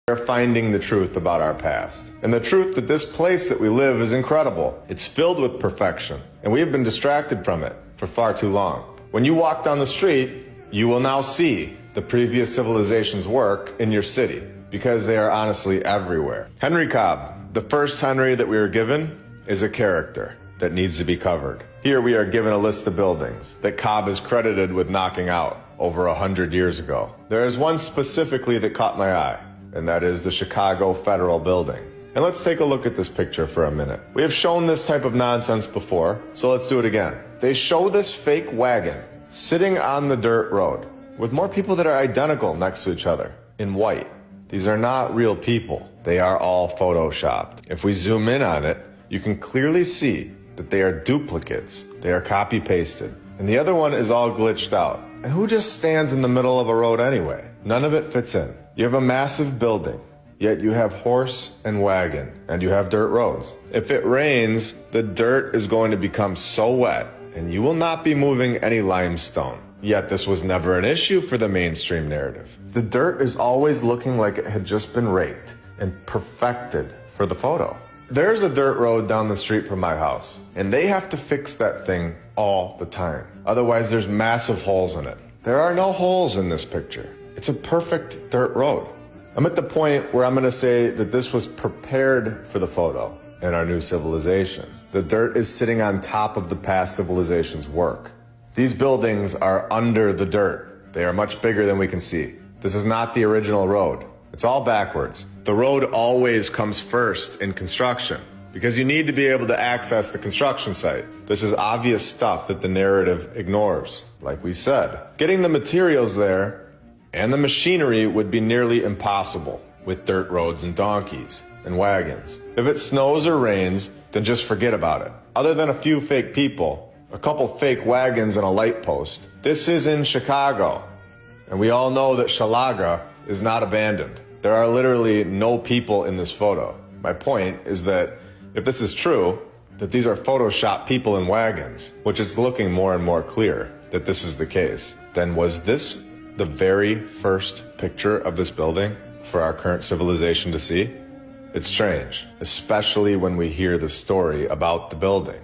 We are finding the truth about our past. And the truth that this place that we live is incredible. It's filled with perfection, and we have been distracted from it for far too long. When you walk down the street, you will now see the previous civilization's work in your city, because they are honestly everywhere. Henry Cobb, the first Henry that we were given, is a character that needs to be covered. Here we are given a list of buildings that Cobb is credited with knocking out over 100 years ago. There is one specifically that caught my eye, and that is the Chicago Federal Building. And let's take a look at this picture for a minute. We have shown this type of nonsense before, so let's do it again. They show this fake wagon sitting on the dirt road with more people that are identical next to each other in white. These are not real people. They are all photoshopped. If we zoom in on it, you can clearly see that they are duplicates. They are copy-pasted. And the other one is all glitched out. And who just stands in the middle of a road anyway? None of it fits in. You have a massive building, yet you have horse and wagon, and you have dirt roads. If it rains, the dirt is going to become so wet, and you will not be moving any limestone. Yet this was never an issue for the mainstream narrative. The dirt is always looking like it had just been raked and perfected for the photo. There's a dirt road down the street from my house, and they have to fix that thing all the time. Otherwise, there's massive holes in it. There are no holes in this picture. It's a perfect dirt road. I'm at the point where I'm going to say that this was prepared for the photo in our new civilization. The dirt is sitting on top of the past civilization's work. These buildings are under the dirt. They are much bigger than we can see. This is not the original road. It's all backwards. The road always comes first in construction because you need to be able to access the construction site. This is obvious stuff that the narrative ignores. Like we said, getting the materials there and the machinery would be nearly impossible with dirt roads and donkeys and wagons. If it snows or rains, then just forget about it. Other than a few fake people, a couple fake wagons and a light post, this is in Chicago. And we all know that Shalaga is not abandoned. There are literally no people in this photo. My point is that if this is true, that these are Photoshop people in wagons, which is looking more and more clear that this is the case, then was this the very first picture of this building for our current civilization to see? It's strange, especially when we hear the story about the building.